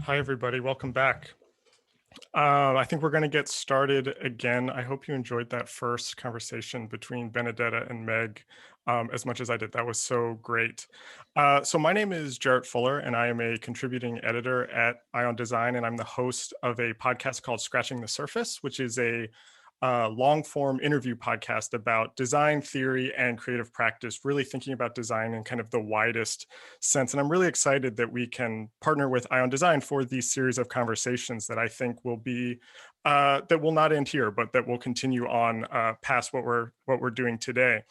Hi, everybody. Welcome back. I think we're going to get started again. I hope you enjoyed that first conversation between Benedetta and Meg as much as I did. That was so great. So my name is Jarrett Fuller, and I am a contributing editor at AIGA Design, and I'm the host of a podcast called Scratching the Surface, which is a long-form interview podcast about design theory and creative practice, really thinking about design in kind of the widest sense. And I'm really excited that we can partner with Ion Design for these series of conversations that I think will be that will not end here, but that will continue on past what we're doing today.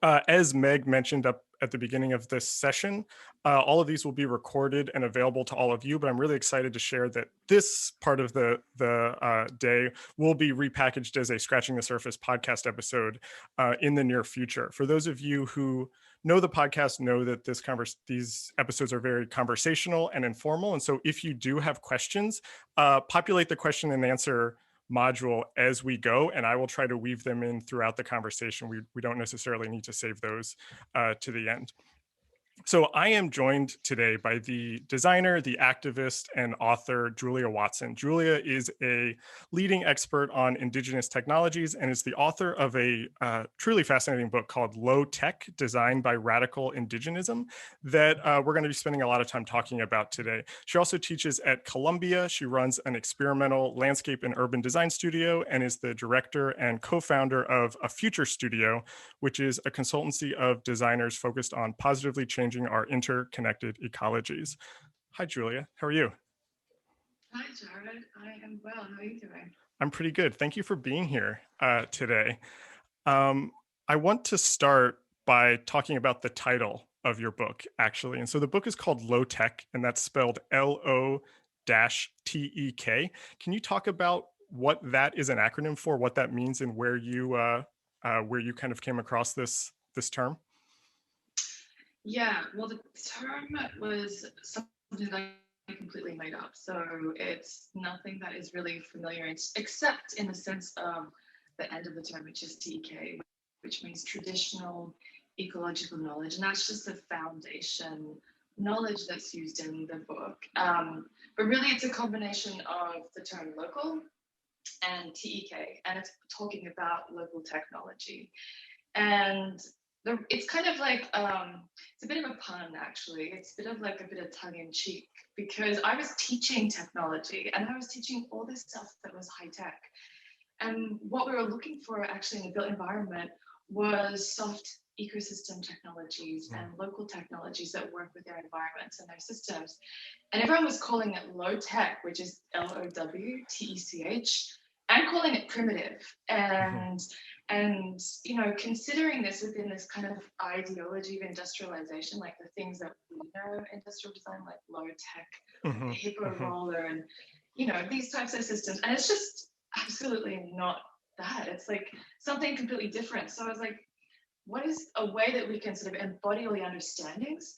As Meg mentioned up at the beginning of this session, all of these will be recorded and available to all of you, but I'm really excited to share that this part of the day will be repackaged as a Scratching the Surface podcast episode in the near future. For those of you who know the podcast, know that these episodes are very conversational and informal. And so if you do have questions, populate the question and answer module as we go, and I will try to weave them in throughout the conversation. We don't necessarily need to save those to the end. So I am joined today by the designer, the activist, and author, Julia Watson. Julia is a leading expert on indigenous technologies and is the author of a truly fascinating book called Low Tech, Designed by Radical Indigenism, that we're going to be spending a lot of time talking about today. She also teaches at Columbia. She runs an experimental landscape and urban design studio and is the director and co-founder of A Future Studio, which is a consultancy of designers focused on positively changing our interconnected ecologies. Hi, Julia. How are you? Hi, Jarrett. I am well. How are you doing? I'm pretty good. Thank you for being here today. I want to start by talking about the title of your book, actually. And so the book is called Low Tech, and that's spelled LO-TEK. Can you talk about what that is an acronym for, what that means, and where you kind of came across this term? Yeah, well, the term was something that I completely made up. So it's nothing that is really familiar, except in the sense of the end of the term, which is TK, which means traditional ecological knowledge. And that's just the foundation knowledge that's used in the book. But really, it's a combination of the term local and TEK, and it's talking about local technology. And it's kind of like it's a bit of a pun, actually. It's a bit of tongue-in-cheek, because I was teaching technology and I was teaching all this stuff that was high tech, and what we were looking for actually in the built environment was soft ecosystem technologies and local technologies that work with their environments and their systems. And everyone was calling it low tech, which is LOWTECH, and calling it primitive. And you know, considering this within this kind of ideology of industrialization, like the things that we know industrial design, like low tech, the hippo roller, and you know, these types of systems. And it's just absolutely not that. It's like something completely different. So I was like, what is a way that we can sort of embody all the understandings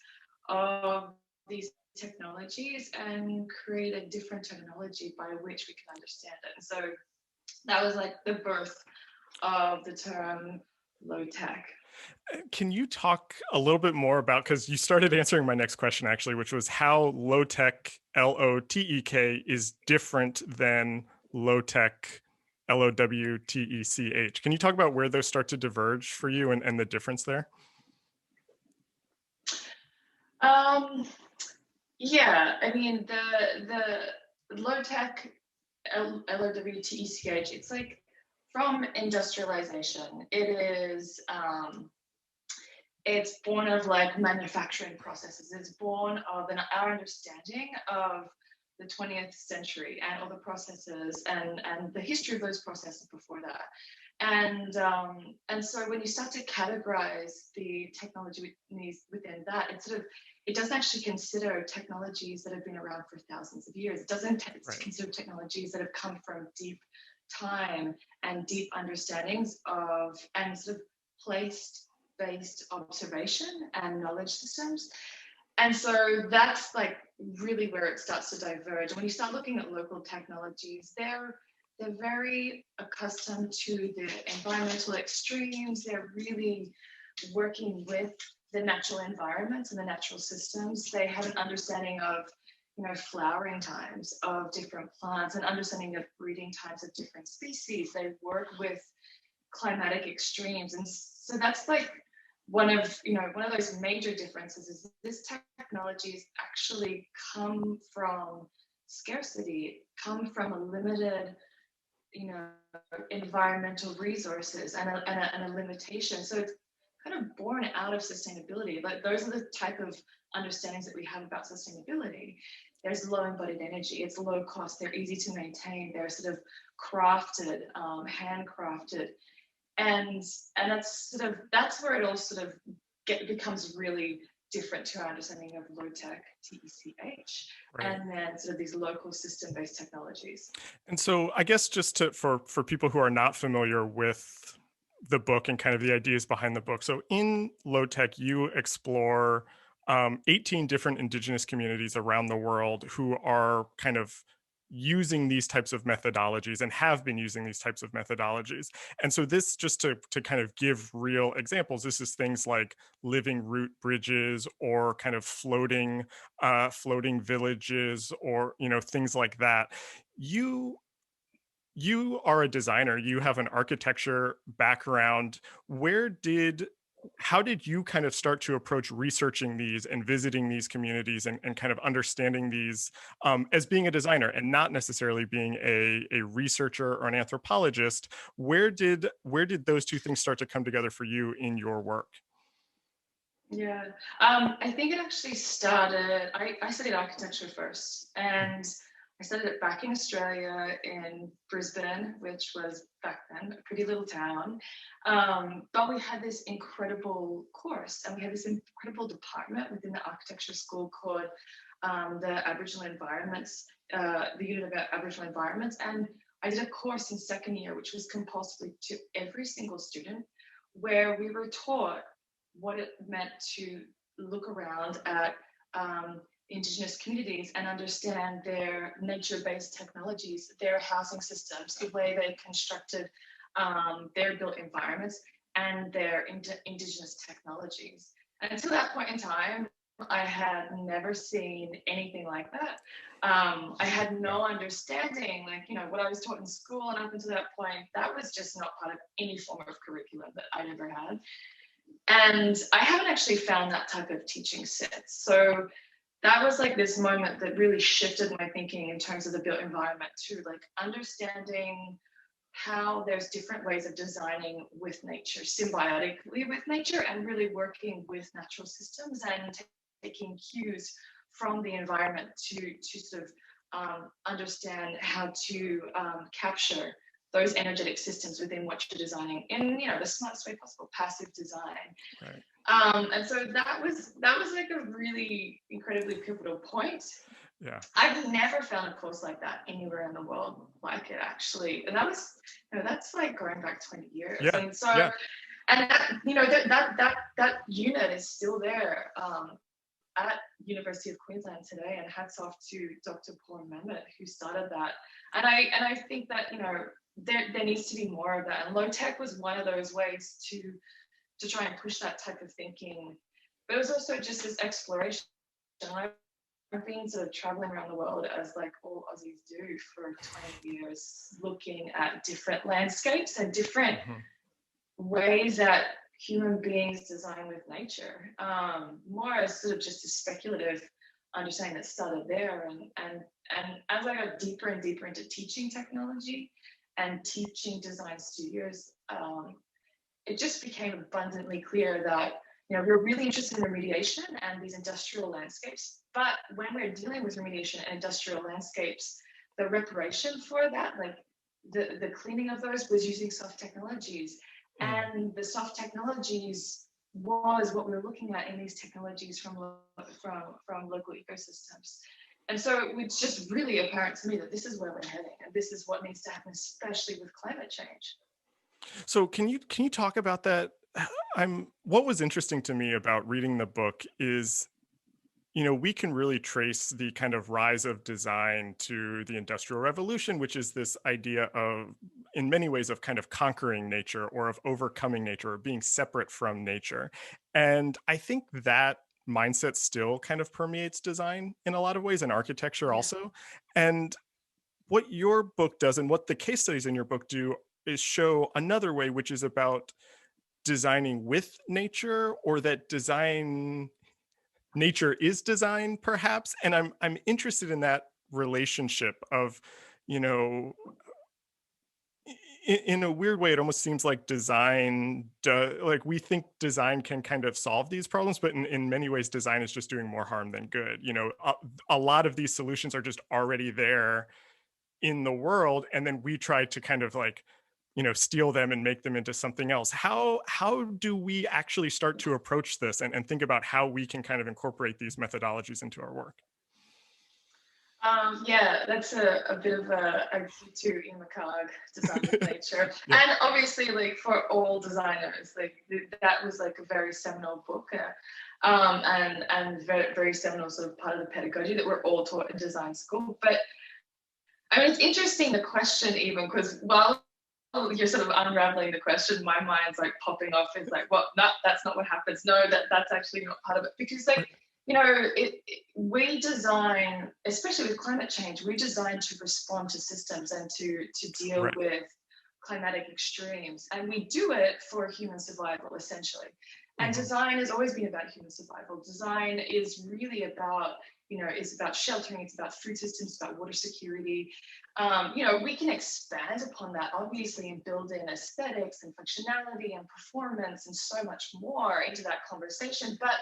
of these technologies and create a different technology by which we can understand it? And so that was like the birth of the term low tech. Can you talk a little bit more about, because you started answering my next question actually, which was how low tech, LOTEK, is different than low tech, LOWTECH. Can you talk about where those start to diverge for you and the difference there? Yeah, I mean the low tech, LOWTECH, it's like from industrialization. It's born of like manufacturing processes. It's born of our understanding of the 20th century and all the processes and the history of those processes before that. And so when you start to categorize the technology within that, it doesn't actually consider technologies that have been around for thousands of years. It doesn't consider technologies that have come from deep time and deep understandings of and sort of place-based observation and knowledge systems. And so that's like really where it starts to diverge. And when you start looking at local technologies, they're very accustomed to the environmental extremes. They're really working with the natural environments and the natural systems. They have an understanding of flowering times of different plants and understanding of breeding times of different species. They work with climatic extremes, and so that's like one of those major differences is this technologies actually come from scarcity, come from a limited environmental resources and a limitation. So it's kind of born out of sustainability. Like those are the type of understandings that we have about sustainability. There's low embodied energy, it's low cost, they're easy to maintain, they're sort of crafted, handcrafted. And that's where it all sort of becomes really different to our understanding of low tech TECH, Right. and then sort of these local system based technologies. And so I guess just for people who are not familiar with the book and kind of the ideas behind the book. So in low tech, you explore 18 different indigenous communities around the world who are kind of using these types of methodologies and have been using these types of methodologies. And so this, just to kind of give real examples, this is things like living root bridges or kind of floating villages, or things like that. You are a designer, you have an architecture background. How did you kind of start to approach researching these and visiting these communities, and kind of understanding these, as being a designer and not necessarily being a researcher or an anthropologist? Where did those two things start to come together for you in your work? Yeah, I think it actually started. I studied architecture first, and I studied it back in Australia in Brisbane, which was back then a pretty little town. But we had this incredible course, and we had this incredible department within the architecture school called the Aboriginal Environments, the Unit of Aboriginal Environments. And I did a course in second year, which was compulsory to every single student, where we were taught what it meant to look around at Indigenous communities and understand their nature-based technologies, their housing systems, the way they constructed their built environments, and their Indigenous technologies. And until that point in time, I had never seen anything like that. I had no understanding, what I was taught in school, and up until that point, that was just not part of any form of curriculum that I'd ever had. And I haven't actually found that type of teaching since. So that was like this moment that really shifted my thinking in terms of the built environment to like understanding how there's different ways of designing with nature, symbiotically with nature, and really working with natural systems and taking cues from the environment to sort of understand how to capture those energetic systems within what you're designing in the smartest way possible, passive design. Right. And so that was like a really incredibly pivotal point. Yeah. I've never found a course like that anywhere in the world like it actually. And that was, that's like going back 20 years. Yeah. And so, Yeah. and that unit is still there at University of Queensland today, and hats off to Dr. Paul Mamet who started that. And I think that, there needs to be more of that. And low tech was one of those ways to try and push that type of thinking. But it was also just this exploration. I've been sort of traveling around the world, as like all Aussies do, for 20 years, looking at different landscapes and different ways that human beings design with nature. More as sort of just a speculative understanding that started there. And as I got deeper and deeper into teaching technology and teaching design studios, it just became abundantly clear that we're really interested in remediation and these industrial landscapes. But when we're dealing with remediation and industrial landscapes, the reparation for that, like the cleaning of those, was using soft technologies. And the soft technologies was what we were looking at in these technologies from local ecosystems. And so it was just really apparent to me that this is where we're heading, and this is what needs to happen, especially with climate change. So can you talk about that? What was interesting to me about reading the book is, we can really trace the kind of rise of design to the Industrial Revolution, which is this idea of, in many ways, of kind of conquering nature or of overcoming nature or being separate from nature. And I think that mindset still kind of permeates design in a lot of ways, and architecture Yeah. also. And what your book does and what the case studies in your book do is show another way, which is about designing with nature, or that nature is design perhaps. And I'm interested in that relationship of, you know, in a weird way, it almost seems like like we think design can kind of solve these problems, but in many ways, design is just doing more harm than good. You know, a lot of these solutions are just already there in the world, and then we try to kind of like, you know, steal them and make them into something else. How do we actually start to approach this and think about how we can kind of incorporate these methodologies into our work? Yeah, that's a bit of a key to in McCarg, Design with Nature. Yeah. And obviously, like for all designers, like that was like a very seminal book, and very, very seminal sort of part of the pedagogy that we're all taught in design school. But I mean, it's interesting the question, even because while you're sort of unraveling the question, my mind's like popping off. It's like, well, no, that's not what happens. No, that's actually not part of it. Because like, you know, we design, especially with climate change, we design to respond to systems and to deal Right. with climatic extremes. And we do it for human survival, essentially. And Mhm. design has always been about human survival. Design is really about, you know, it's about sheltering, it's about food systems, it's about water security. You know, we can expand upon that, obviously, and build in aesthetics and functionality and performance and so much more into that conversation. But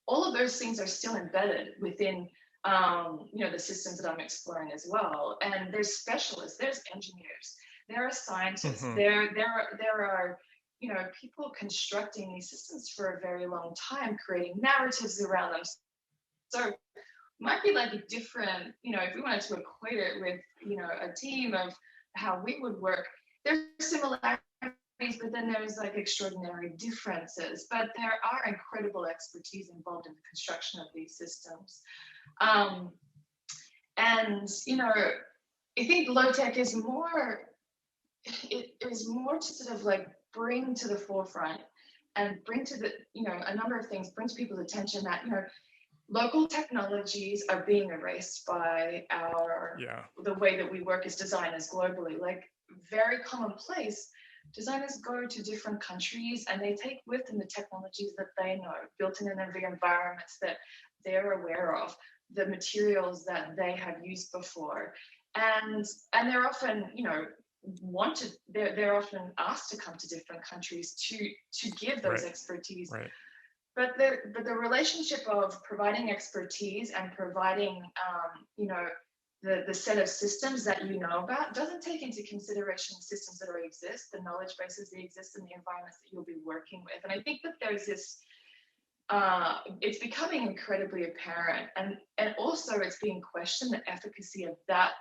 all of those things are still embedded within, you know, the systems that I'm exploring as well. And there's specialists, there's engineers, there are scientists, Mhm. there are, you know, people constructing these systems for a very long time, creating narratives around them. So might be like a different, you know, if we wanted to equate it with, you know, a team of how we would work, there's similarities, but then there's like extraordinary differences. But there are incredible expertise involved in the construction of these systems. Um, and, you know, I think low tech is more, it is more to sort of like bring to the forefront and bring to the, you know, a number of things, bring to people's attention that, you know, local technologies are being erased by Yeah. the way that we work as designers globally. Like very commonplace, designers go to different countries and they take with them the technologies that they know, built in the environments that they're aware of, the materials that they have used before. And they're often, you know, they're often asked to come to different countries to give those Right. expertise. Right. But the relationship of providing expertise and providing, you know, the set of systems that you know about doesn't take into consideration systems that already exist, the knowledge bases that exist in the environments that you'll be working with. And I think that there's this, it's becoming incredibly apparent, and also it's being questioned, the efficacy of that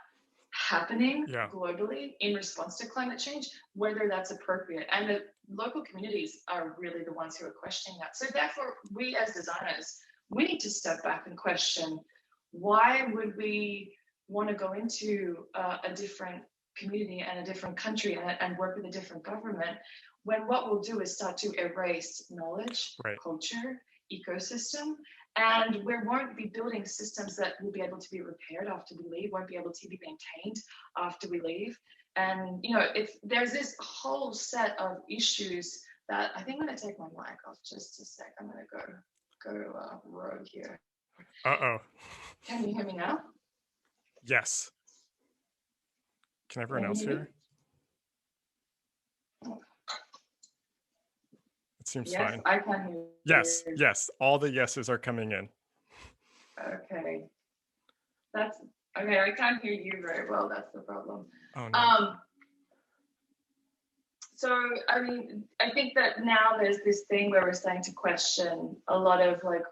happening Yeah. globally in response to climate change, whether that's appropriate. And the local communities are really the ones who are questioning that. So therefore, we as designers, we need to step back and question, why would we want to go into a different community and a different country and work with a different government when what we'll do is start to erase knowledge, Right. culture, ecosystem, and we won't be building systems that will be able to be repaired after we leave, won't be able to be maintained after we leave. And, you know, if there's this whole set of issues that I think I'm going to take my mic off just a sec. I'm going to go rogue here. Uh-oh. Can you hear me now? Yes. Can everyone Can else you hear hear? me? It seems Yes, fine. I can hear Yes. you. Yes. All the yeses are coming in. Okay. That's okay. I can't hear you very well. That's the problem. Oh no. So, I mean, I think that now there's this thing where we're starting to question a lot of like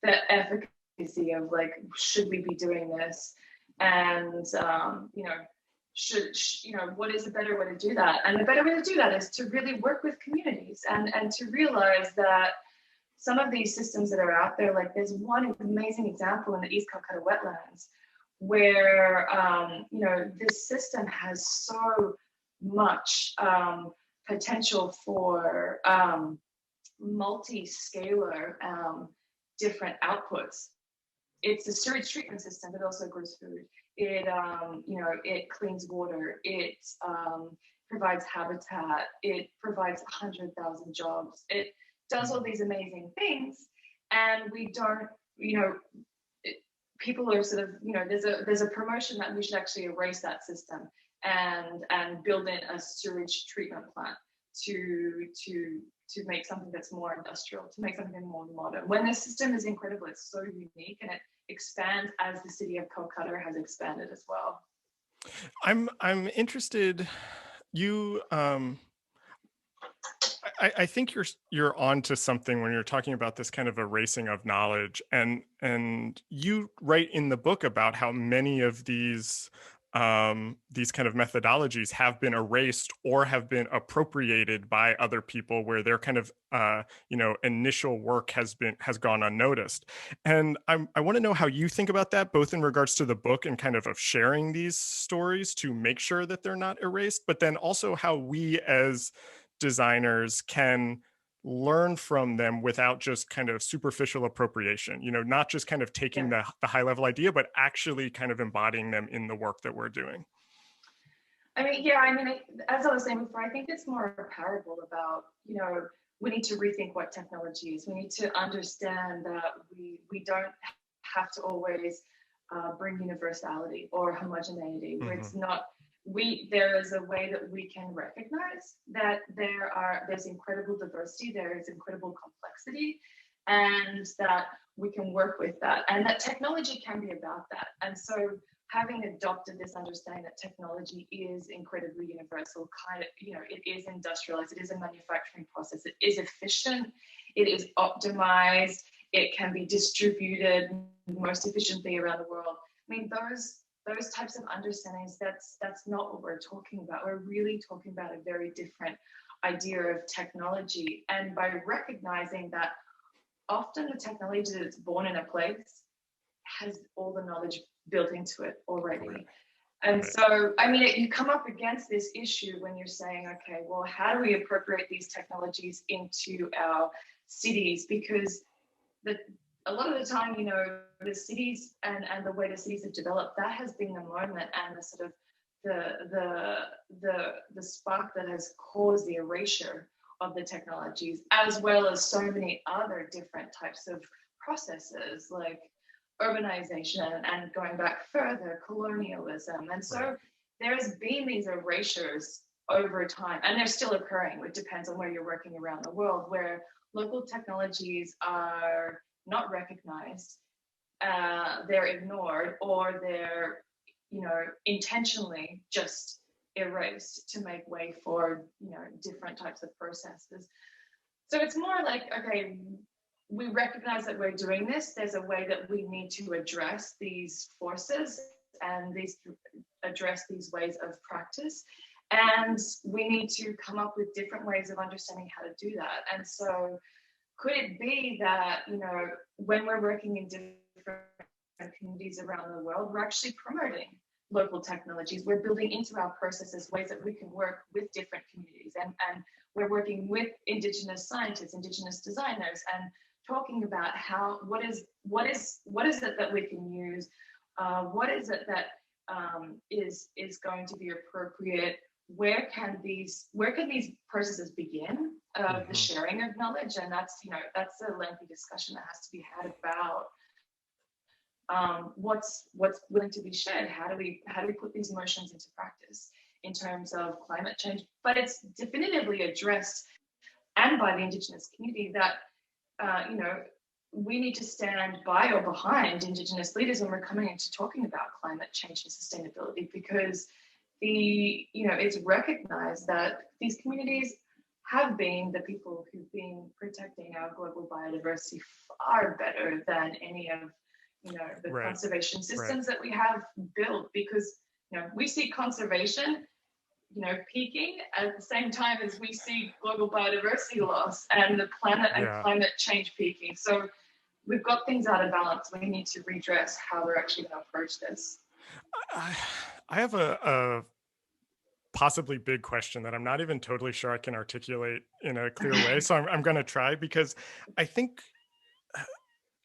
the efficacy of like, should we be doing this? And, you know, you know, what is a better way to do that? And the better way to do that is to really work with communities and to realize that some of these systems that are out there, like there's one amazing example in the East Calcutta wetlands where, you know, this system has so much potential for multi-scalar different outputs. It's a sewage treatment system that also grows food. It, it cleans water. It provides habitat. It provides 100,000 jobs. It does all these amazing things, and we don't, people are sort of, there's a promotion that we should actually erase that system and build in a sewage treatment plant to make something that's more industrial, to make something more modern. When the system is incredible, it's so unique, and it expands as the city of Kolkata has expanded as well. I'm interested. You I think you're onto something when you're talking about this kind of erasing of knowledge, and you write in the book about how many of these kind of methodologies have been erased or have been appropriated by other people, where their kind of initial work has gone unnoticed. And I want to know how you think about that, both in regards to the book and kind of sharing these stories to make sure that they're not erased, but then also how we as designers can learn from them without just kind of superficial appropriation, not just kind of taking the high level idea, but actually kind of embodying them in the work that we're doing. As I was saying before, I think it's more a parable about, we need to rethink what technology is. We need to understand that we don't have to always bring universality or homogeneity. Mm-hmm. It's not, there is a way that we can recognize that there's incredible diversity, there is incredible complexity, and that we can work with that, and that technology can be about that. And so having adopted this understanding that technology is incredibly universal, it is industrialized, it is a manufacturing process, it is efficient, it is optimized, it can be distributed most efficiently around the world. Those types of understandings, that's not what we're talking about. We're really talking about a very different idea of technology. And by recognizing that often the technology that's born in a place has all the knowledge built into it already. Right. And so, you come up against this issue when you're saying, okay, well, how do we appropriate these technologies into our cities? Because a lot of the time, the cities and the way the cities have developed, that has been the moment and the sort of the spark that has caused the erasure of the technologies, as well as so many other different types of processes like urbanization and going back further, colonialism. And so there has been these erasures over time, and they're still occurring. It depends on where you're working around the world, where local technologies are not recognized, they're ignored, or they're intentionally just erased to make way for different types of processes. So it's more like, okay, we recognize that we're doing this. There's a way that we need to address these forces and address these ways of practice, and we need to come up with different ways of understanding how to do that. And so could it be that, when we're working in different communities around the world, we're actually promoting local technologies. We're building into our processes ways that we can work with different communities, and we're working with Indigenous scientists, Indigenous designers, and talking about what is it that we can use, what is it that is going to be appropriate. Where can these processes begin of the sharing of knowledge? And that's a lengthy discussion that has to be had about what's willing to be shared. How do we put these notions into practice in terms of climate change? But it's definitively addressed, and by the Indigenous community, that we need to stand by or behind Indigenous leaders when we're coming into talking about climate change and sustainability, because it's recognized that these communities have been the people who've been protecting our global biodiversity far better than any of the conservation systems that we have built, because we see conservation peaking at the same time as we see global biodiversity loss and the planet and climate change peaking. So we've got things out of balance. We need to redress how we're actually going to approach this. I have a possibly big question that I'm not even totally sure I can articulate in a clear way. So I'm going to try, because I think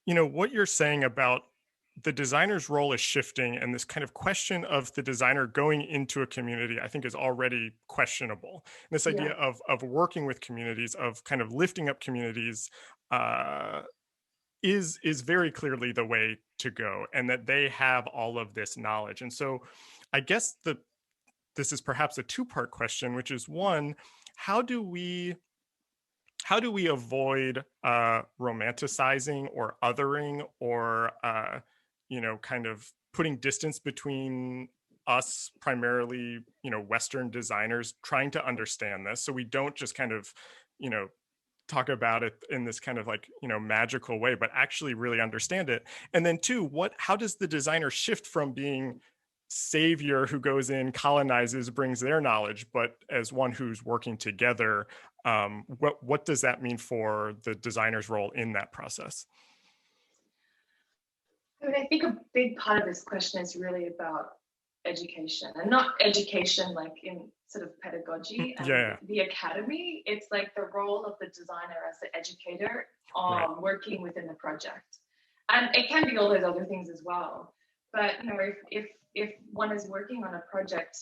what you're saying about the designer's role is shifting, and this kind of question of the designer going into a community, I think, is already questionable. This idea Yeah. of working with communities, of kind of lifting up communities, uh, is very clearly the way to go, and that they have all of this knowledge. And so, I guess this is perhaps a two-part question, which is one, how do we how do we avoid romanticizing or othering or kind of putting distance between us, primarily Western designers, trying to understand this, so we don't just kind of you know talk about it in this kind of like magical way, but actually really understand it. And then two, how does the designer shift from being savior who goes in, colonizes, brings their knowledge, but as one who's working together? What does that mean for the designer's role in that process? I mean, I think a big part of this question is really about education, and not education like in sort of pedagogy and Yeah, the academy. It's like the role of the designer as the educator right. working within the project. And it can be all those other things as well. But if one is working on a project,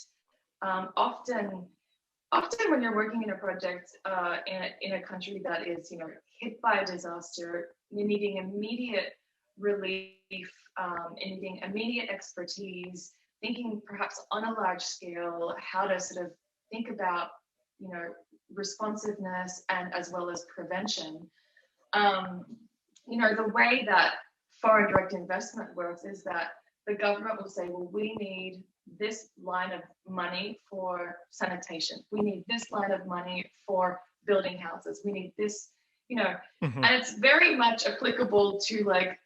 often when you're working in a project in a country that is hit by a disaster, you're needing immediate relief, needing immediate expertise, thinking perhaps on a large scale how to sort of think about responsiveness and as well as prevention. um, the way that foreign direct investment works is that the government will say, well, we need this line of money for sanitation. We need this line of money for building houses. We need this, Hmm. and it's very much applicable to like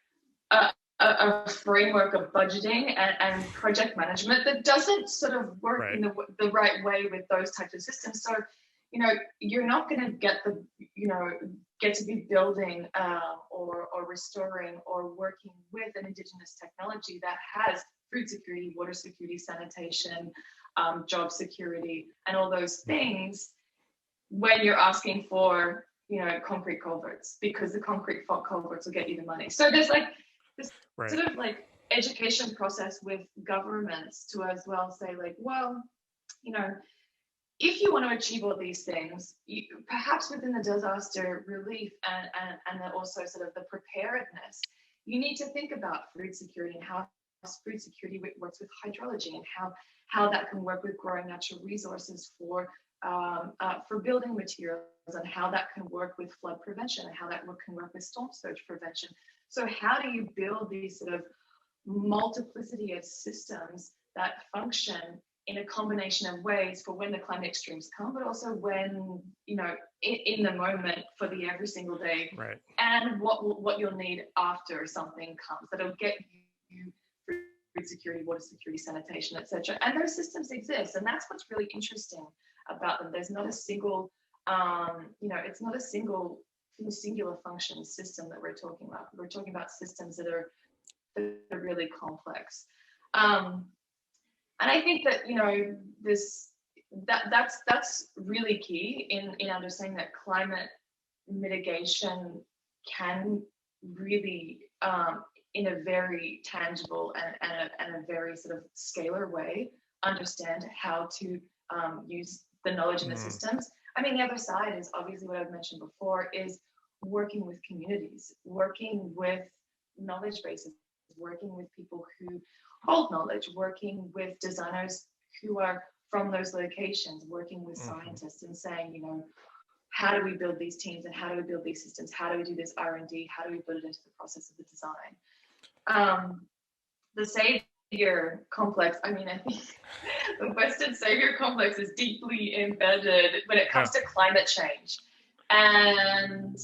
a framework of budgeting and project management that doesn't sort of work Right. in the right way with those types of systems. So, you're not going to get to be building or restoring or working with an indigenous technology that has food security, water security, sanitation, job security, and all those things when you're asking for concrete culverts, because the concrete culverts will get you the money. So there's like this Right. sort of like education process with governments to as well say like, well, if you want to achieve all these things, perhaps within the disaster relief and also sort of the preparedness, you need to think about food security and how food security works with hydrology, and how that can work with growing natural resources for building materials, and how that can work with flood prevention, and how that can work with storm surge prevention. So how do you build these sort of multiplicity of systems that function in a combination of ways for when the climate extremes come, but also when, in the moment for the every single day, Right. and what you'll need after something comes that'll get you food security, water security, sanitation, etc. And those systems exist, and that's what's really interesting about them. There's not a single, it's not a singular function system that we're talking about. We're talking about systems that are really complex. And I think that that's really key in understanding that climate mitigation can really, in a very tangible and a very sort of scalar way, understand how to use the knowledge in the Mm. systems. I mean, the other side is obviously what I've mentioned before, is working with communities, working with knowledge bases, working with people who hold knowledge, working with designers who are from those locations, working with Hmm. scientists and saying, how do we build these teams, and how do we build these systems? How do we do this R&D? How do we put it into the process of the design? The savior complex, I mean, I think the Western savior complex is deeply embedded when it Yeah. comes to climate change. And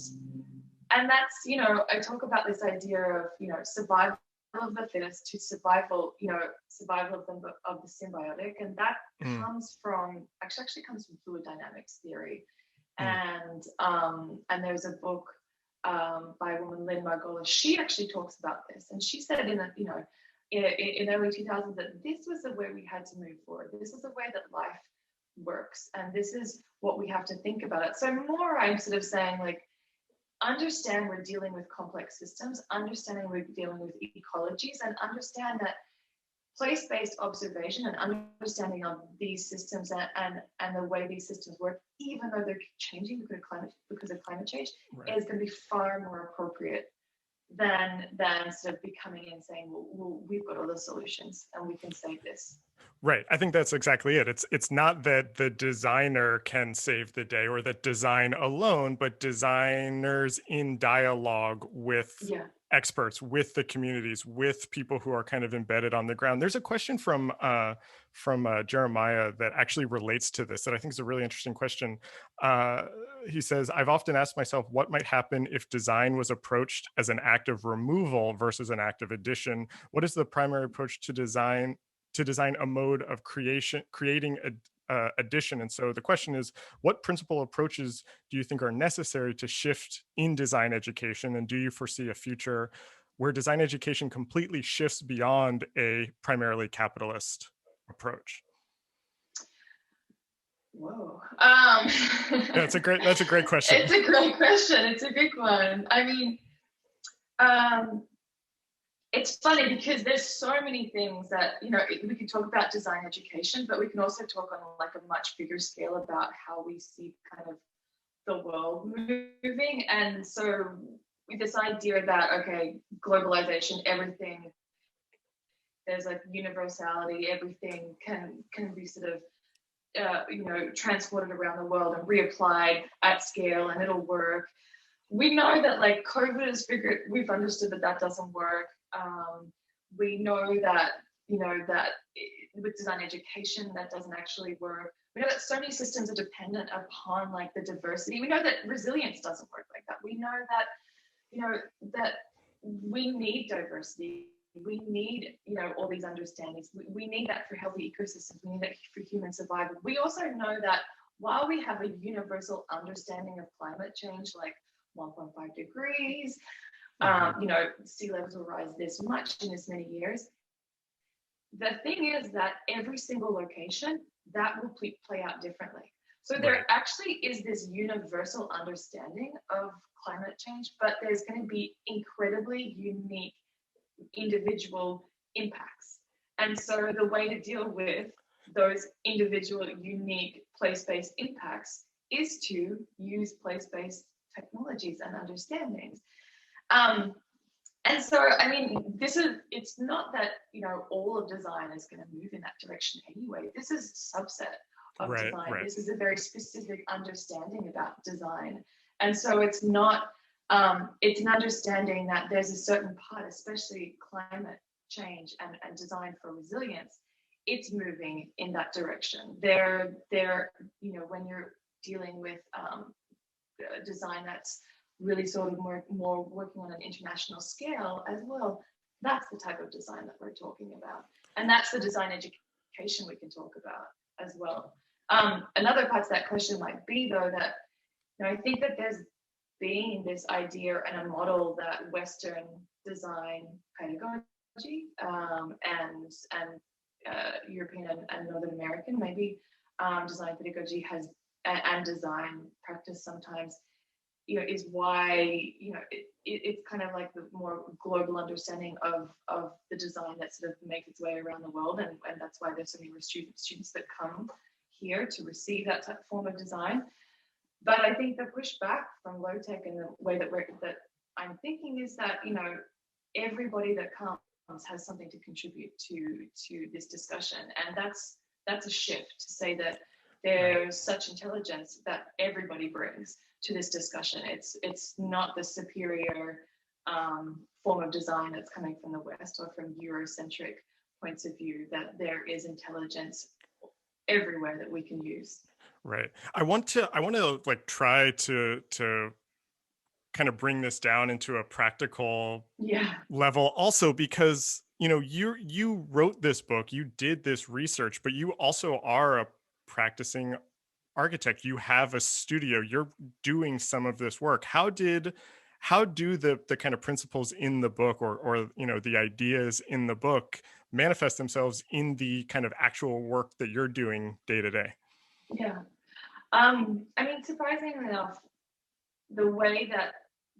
that's, I talk about this idea of, survival of the fittest to survival of the symbiotic. And that Mm. comes from, actually comes from fluid dynamics theory. Mm. And there's a book by a woman, Lynn Margolis. She actually talks about this. And she said in early 2000s that this was the way we had to move forward. This is the way that life works. And this is what we have to think about it. So more I'm sort of saying like, understand we're dealing with complex systems, understanding we're dealing with ecologies, and understand that place-based observation and understanding of these systems and the way these systems work, even though they're changing because of climate change, Right. is going to be far more appropriate than sort of be coming in saying, well, we've got all the solutions and we can save this. Right. I think that's exactly it. It's not that the designer can save the day or that design alone, but designers in dialogue with Yeah. experts, with the communities, with people who are kind of embedded on the ground. There's a question from Jeremiah that actually relates to this that I think is a really interesting question. Uh, he says, "I've often asked myself what might happen if design was approached as an act of removal versus an act of addition. What is the primary approach to design a mode of creating addition?" And so the question is, what principal approaches do you think are necessary to shift in design education? And do you foresee a future where design education completely shifts beyond a primarily capitalist approach? Whoa. That's a great question. It's a great question. It's a big one. I mean, it's funny because there's so many things that, we can talk about design education, but we can also talk on like a much bigger scale about how we see kind of the world moving. And so with this idea that, okay, globalization, everything, there's like universality, everything can be sort of transported around the world and reapplied at scale, and it'll work. We know that like COVID has we've understood that doesn't work. We know that, with design education, that doesn't actually work. We know that so many systems are dependent upon like the diversity. We know that resilience doesn't work like that. We know that, that we need diversity. We need, all these understandings. We need that for healthy ecosystems. We need that for human survival. We also know that while we have a universal understanding of climate change, like 1.5 degrees, sea levels will rise this much in this many years. The thing is that every single location, that will play out differently. So there actually is this universal understanding of climate change, but there's going to be incredibly unique individual impacts. And so the way to deal with those individual, unique place-based impacts is to use place-based technologies and understandings. And so, I mean, it's not that, all of design is going to move in that direction anyway. This is a subset of design. This is a very specific understanding about design. And so it's not, it's an understanding that there's a certain part, especially climate change and design for resilience, it's moving in that direction. They're when you're dealing with design that's really sort of more working on an international scale as well, that's the type of design that we're talking about. And that's the design education we can talk about as well. Another part to that question might be, though, that I think that there's been this idea and a model that Western design pedagogy and European and Northern American maybe design pedagogy has and design practice sometimes is why it's kind of like the more global understanding of the design that sort of makes its way around the world, and that's why there's so many students that come here to receive that type of form of design. But I think the pushback from low tech and the way that I'm thinking is that everybody that comes has something to contribute to this discussion, and that's a shift to say that there's such intelligence that everybody brings to this discussion. It's not the superior form of design that's coming from the West or from Eurocentric points of view, that there is intelligence everywhere that we can use. Right. I want to like try to kind of bring this down into a practical level also, because you wrote this book, you did this research, but you also are a practicing architect. You have a studio, you're doing some of this work. How do the kind of principles in the book or the ideas in the book manifest themselves in the kind of actual work that you're doing day to day? Yeah. I mean, surprisingly enough, the way that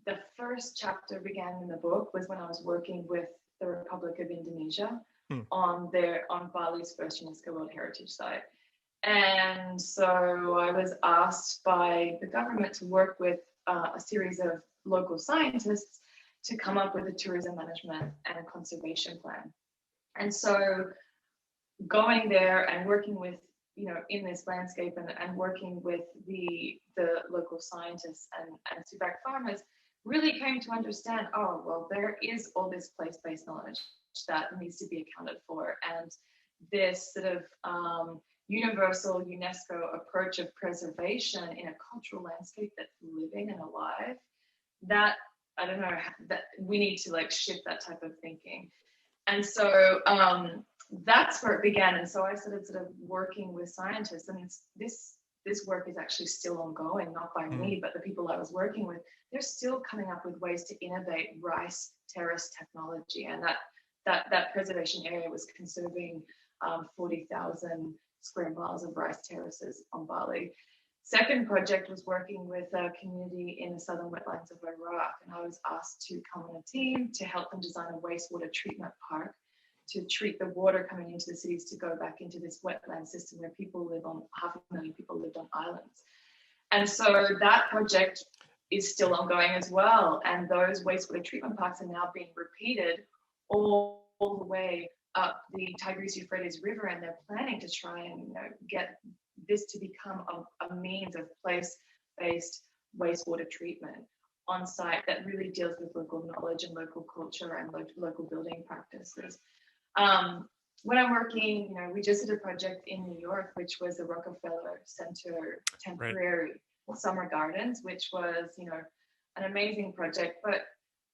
the first chapter began in the book was when I was working with the Republic of Indonesia on Bali's first UNESCO World Heritage Site. And so I was asked by the government to work with a series of local scientists to come up with a tourism management and a conservation plan. And so going there and working with, in this landscape and working with the local scientists and Suvac farmers really came to understand, oh, well, there is all this place-based knowledge that needs to be accounted for. And this sort of universal UNESCO approach of preservation in a cultural landscape that's living and alive, that, I don't know, that we need to like shift that type of thinking. And so that's where it began. And so I started sort of working with scientists, and this work is actually still ongoing, not by me, but the people I was working with. They're still coming up with ways to innovate rice terrace technology, and that preservation area was conserving 40,000 square miles of rice terraces on Bali. Second project was working with a community in the southern wetlands of Iraq, and I was asked to come on a team to help them design a wastewater treatment park to treat the water coming into the cities to go back into this wetland system where people live on, 500,000 people lived on islands. And so that project is still ongoing as well. And those wastewater treatment parks are now being repeated all the way up the Tigris-Euphrates River, and they're planning to try and get this to become a means of place-based wastewater treatment on site that really deals with local knowledge and local culture and local building practices. When I'm working, we just did a project in New York, which was the Rockefeller Center temporary summer gardens, which was, an amazing project, but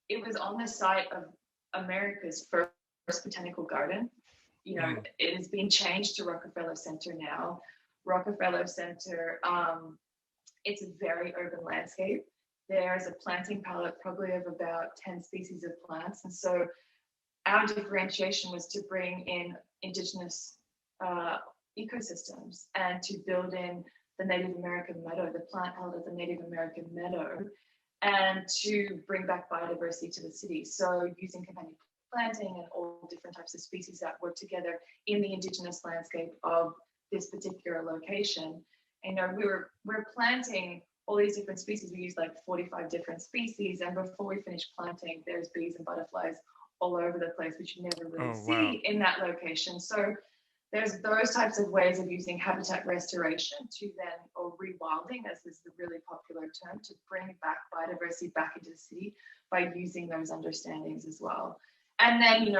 it was on the site of America's first botanical garden. It has been changed to Rockefeller Center now. Rockefeller Center, it's a very urban landscape. There's a planting palette probably of about 10 species of plants. And so our differentiation was to bring in indigenous ecosystems and to build in the Native American meadow, the plant palette of the Native American meadow, and to bring back biodiversity to the city. So using companion planting and all different types of species that work together in the indigenous landscape of this particular location. And we're planting all these different species. We use like 45 different species, and before we finish planting, there's bees and butterflies all over the place, which you never really see in that location. So there's those types of ways of using habitat restoration to then, or rewilding, as is the really popular term, to bring back biodiversity back into the city by using those understandings as well. And then,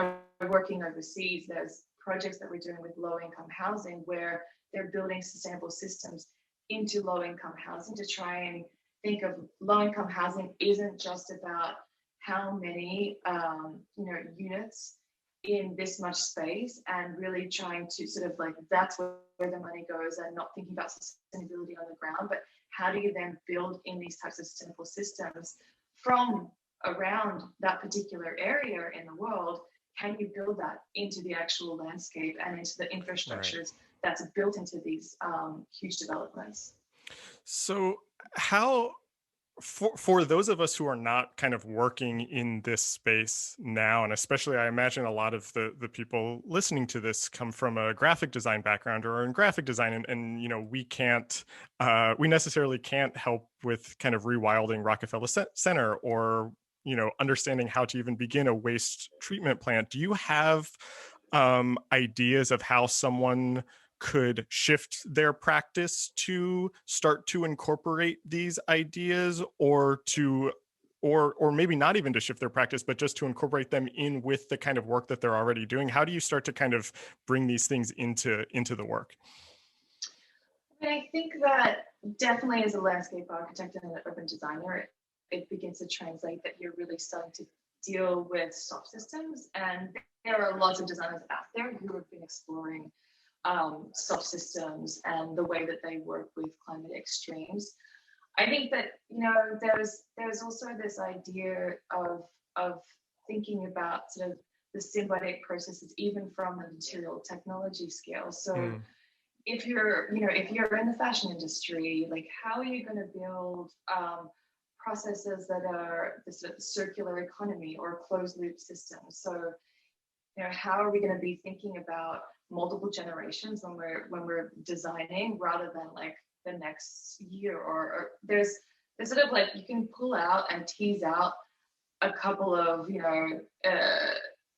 working overseas, there's projects that we're doing with low-income housing where they're building sustainable systems into low-income housing to try and think of low-income housing isn't just about how many, units in this much space, and really trying to sort of like, that's where the money goes, and not thinking about sustainability on the ground, but how do you then build in these types of sustainable systems from around that particular area in the world? Can you build that into the actual landscape and into the infrastructures that's built into these huge developments? So how, for those of us who are not kind of working in this space now, and especially I imagine a lot of the people listening to this come from a graphic design background or in graphic design, and we necessarily can't help with kind of rewilding Rockefeller Center or understanding how to even begin a waste treatment plant. Do you have ideas of how someone could shift their practice to start to incorporate these ideas, or maybe not even to shift their practice, but just to incorporate them in with the kind of work that they're already doing? How do you start to kind of bring these things into the work? I think that definitely as a landscape architect and an urban designer, it begins to translate that you're really starting to deal with soft systems. And there are lots of designers out there who have been exploring soft systems and the way that they work with climate extremes. I think that there's also this idea of thinking about sort of the symbiotic processes, even from a material technology scale. So if you're in the fashion industry, like how are you going to build processes that are the sort of circular economy or closed loop systems. So, how are we going to be thinking about multiple generations when we're designing, rather than like the next year? Or there's sort of like, you can pull out and tease out a couple of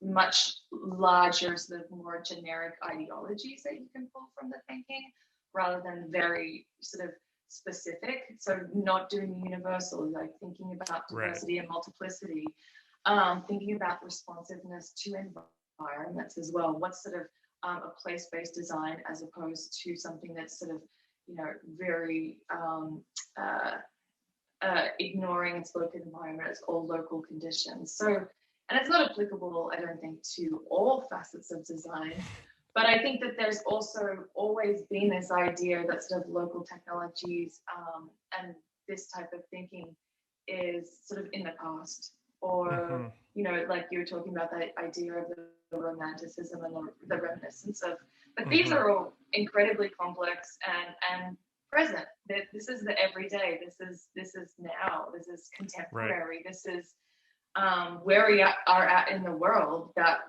much larger, sort of more generic ideologies that you can pull from the thinking, rather than very sort of specific. So not doing universal, like thinking about diversity and multiplicity, thinking about responsiveness to environments as well. What's sort of a place-based design, as opposed to something that's sort of very ignoring its local environment, its all local conditions. So, and it's not applicable, I don't think, to all facets of design, but I think that there's also always been this idea that sort of local technologies and this type of thinking is sort of in the past, or like you were talking about, that idea of the romanticism and the reminiscence of, but these are all incredibly complex and present. This is the everyday. This is now. This is contemporary. This is where we are at in the world. That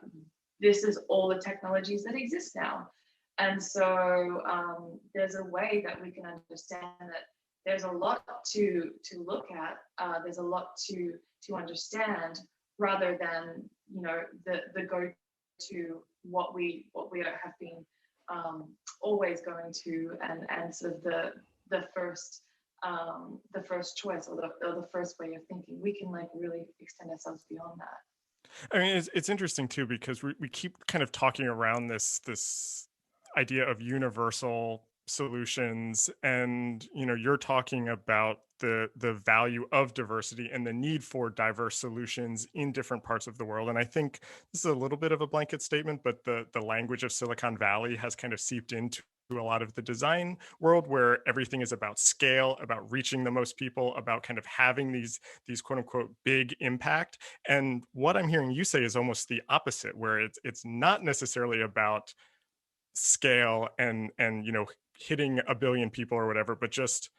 this is all the technologies that exist now, and so there's a way that we can understand that there's a lot to look at. There's a lot to understand, rather than the go to what we have been always going to, and sort of the first choice, or the first way of thinking. We can like really extend ourselves beyond that. I mean, it's interesting too, because we keep kind of talking around this idea of universal solutions, and you're talking about the value of diversity and the need for diverse solutions in different parts of the world. And I think this is a little bit of a blanket statement, but the language of Silicon Valley has kind of seeped into a lot of the design world, where everything is about scale, about reaching the most people, about kind of having these quote unquote big impact. And what I'm hearing you say is almost the opposite, where it's not necessarily about scale and hitting a billion people or whatever, but just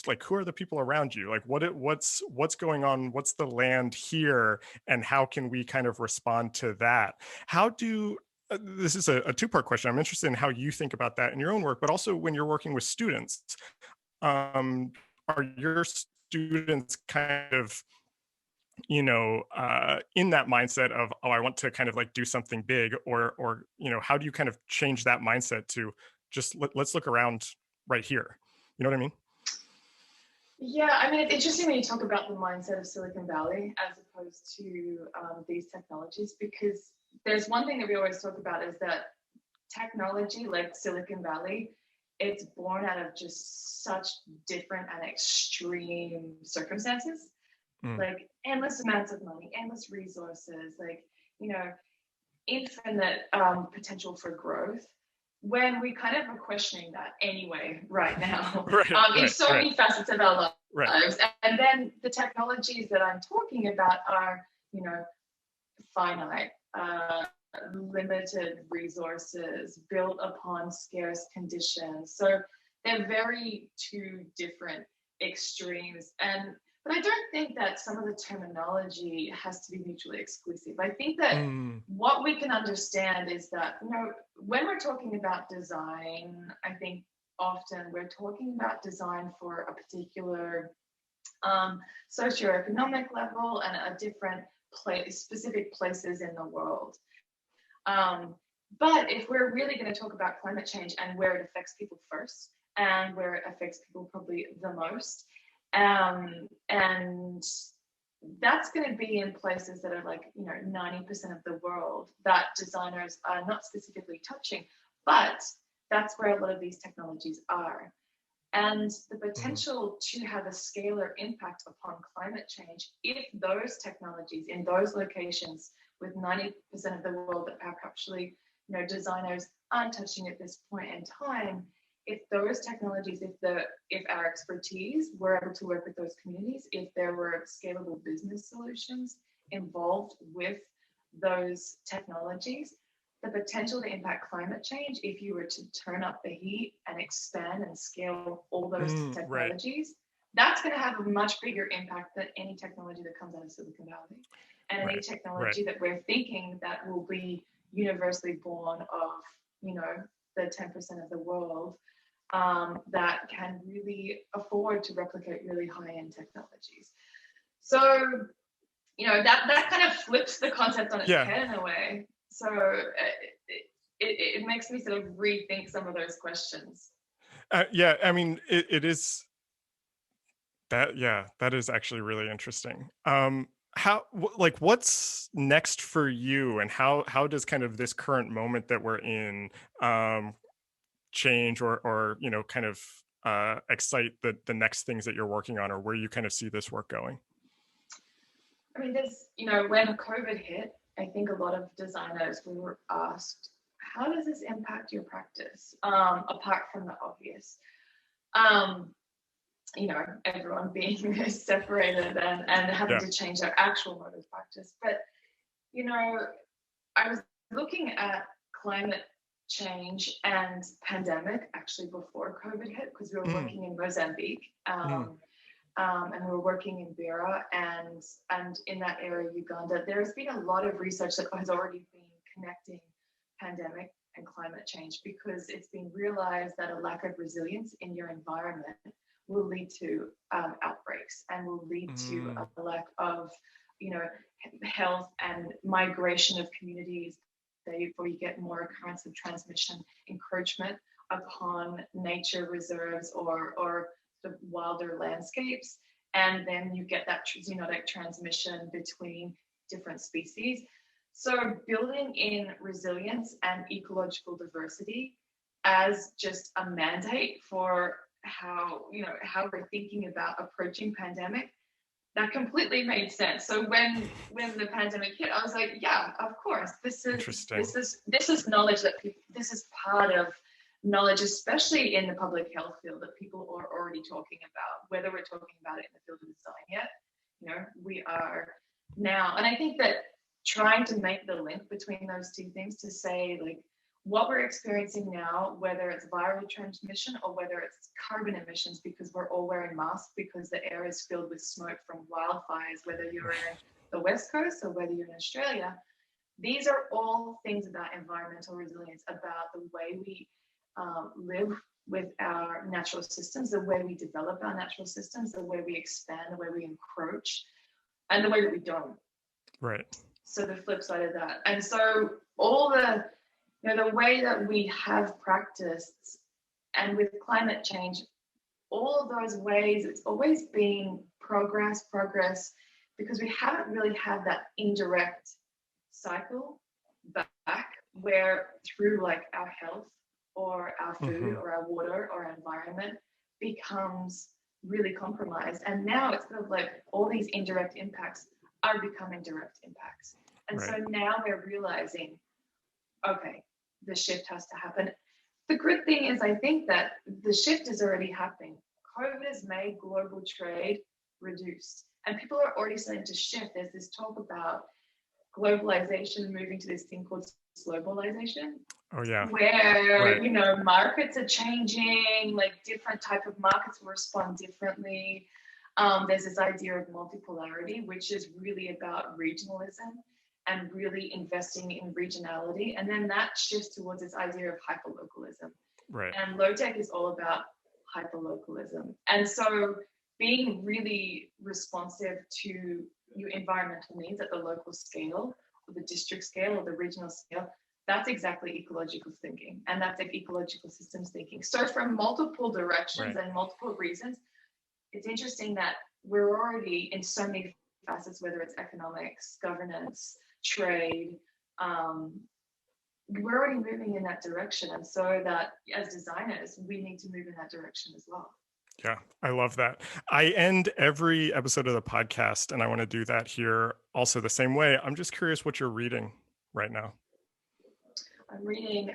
like, who are the people around you? Like, what's going on? What's the land here, and how can we kind of respond to that? How do this is a two-part question. I'm interested in how you think about that in your own work, but also when you're working with students. Are your students kind of in that mindset of, oh, I want to kind of like do something big, or how do you kind of change that mindset to just let's look around right here? You know what I mean? Yeah, I mean, it's interesting when you talk about the mindset of Silicon Valley as opposed to these technologies, because there's one thing that we always talk about, is that technology, like Silicon Valley, it's born out of just such different and extreme circumstances, like endless amounts of money, endless resources, like, infinite potential for growth, when we kind of are questioning that anyway right now, in so many facets of our lives. And then the technologies that I'm talking about are, finite, limited resources, built upon scarce conditions. So they're very two different extremes. But I don't think that some of the terminology has to be mutually exclusive. I think that what we can understand is that, when we're talking about design, I think often we're talking about design for a particular socioeconomic level and a different specific places in the world. But if we're really going to talk about climate change and where it affects people first, and where it affects people probably the most, and that's going to be in places that are like 90% of the world that designers are not specifically touching, but that's where a lot of these technologies are. And the potential to have a scalar impact upon climate change, if those technologies in those locations with 90% of the world that actually designers aren't touching at this point in time, if those technologies, if our expertise were able to work with those communities, if there were scalable business solutions involved with those technologies, the potential to impact climate change, if you were to turn up the heat and expand and scale all those technologies, that's going to have a much bigger impact than any technology that comes out of Silicon Valley, and any Right. technology that we're thinking that will be universally born of, you know, the 10% of the world that can really afford to replicate really high-end technologies. So, you know, that kind of flips the concept on its Yeah. head in a way. So it makes me sort of rethink some of those questions. Yeah. I mean, it is that. Yeah, that is actually really interesting. Like, what's next for you, and how does kind of this current moment that we're in um, change or kind of excite the next things that you're working on, or where you kind of see this work going? I mean, there's, you know, when COVID hit, I think a lot of designers were asked, how does this impact your practice? Apart from the obvious. You know, everyone being separated and having to change their actual mode of practice. But, you know, I was looking at climate change and pandemic actually before COVID hit, because we were working in Mozambique. And we're working in Beira and in that area, Uganda. There's been a lot of research that has already been connecting pandemic and climate change, because it's been realized that a lack of resilience in your environment will lead to outbreaks and will lead to a lack of, you know, health and migration of communities. Therefore, you get more occurrence of transmission, encroachment upon nature reserves or the wilder landscapes, and then you get that zoonotic transmission between different species. So building in resilience and ecological diversity as just a mandate for how, you know, how we're thinking about approaching pandemic, that completely made sense. So when the pandemic hit, I was like, yeah, of course, this is knowledge that people, this is part of knowledge, especially in the public health field, that people are already talking about, whether we're talking about it in the field of design yet. You know, we are now, and I think that trying to make the link between those two things, to say like what we're experiencing now, whether it's viral transmission or whether it's carbon emissions, because we're all wearing masks because the air is filled with smoke from wildfires, whether you're in the West Coast or whether you're in Australia, these are all things about environmental resilience, about the way we live with our natural systems, the way we develop our natural systems, the way we expand, the way we encroach, and the way that we don't. Right. So the flip side of that. And so all the, you know, the way that we have practiced, and with climate change, all of those ways, it's always been progress, because we haven't really had that indirect cycle back where through like our health or our food or our water or our environment becomes really compromised. And now it's kind of like all these indirect impacts are becoming direct impacts. And so now we're realizing, okay, the shift has to happen. The good thing is, I think that the shift is already happening. COVID has made global trade reduced, and people are already starting to shift. There's this talk about globalization moving to this thing called globalization. Oh yeah. Where you know, markets are changing, like different type of markets will respond differently. There's this idea of multipolarity, which is really about regionalism and really investing in regionality. And then that shifts towards this idea of hyperlocalism. Right. And low tech is all about hyperlocalism. And so being really responsive to your environmental needs at the local scale, or the district scale, or the regional scale, that's exactly ecological thinking. And that's like ecological systems thinking. So from multiple directions and multiple reasons, it's interesting that we're already in so many facets, whether it's economics, governance, trade, we're already moving in that direction. And so that as designers, we need to move in that direction as well. Yeah, I love that. I end every episode of the podcast, and I want to do that here also the same way. I'm just curious what you're reading right now. I'm reading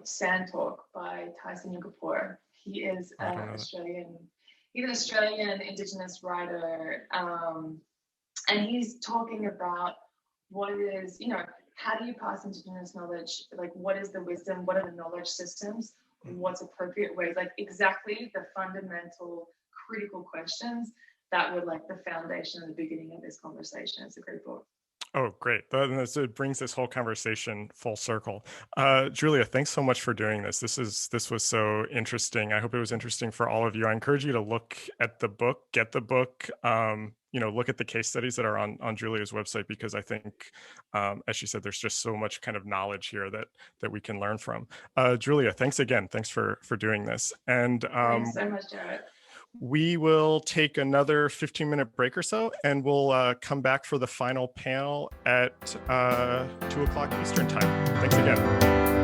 Sand Talk by Tyson Yunkapour. He is an Australian. He's an Australian Indigenous writer, and he's talking about what it is, you know, how do you pass Indigenous knowledge? Like, what is the wisdom? What are the knowledge systems? What's appropriate ways? Like, exactly the fundamental critical questions that were like the foundation and the beginning of this conversation. It's a great book. Oh, great. It brings this whole conversation full circle. Julia, thanks so much for doing this. This was so interesting. I hope it was interesting for all of you. I encourage you to look at the book, get the book, look at the case studies that are on Julia's website, because I think, as she said, there's just so much kind of knowledge here that we can learn from. Julia, thanks again. Thanks for doing this. And Thanks so much, Jarrett. we will take another 15-minute break or so, and we'll come back for the final panel at 2 o'clock Eastern time. Thanks again.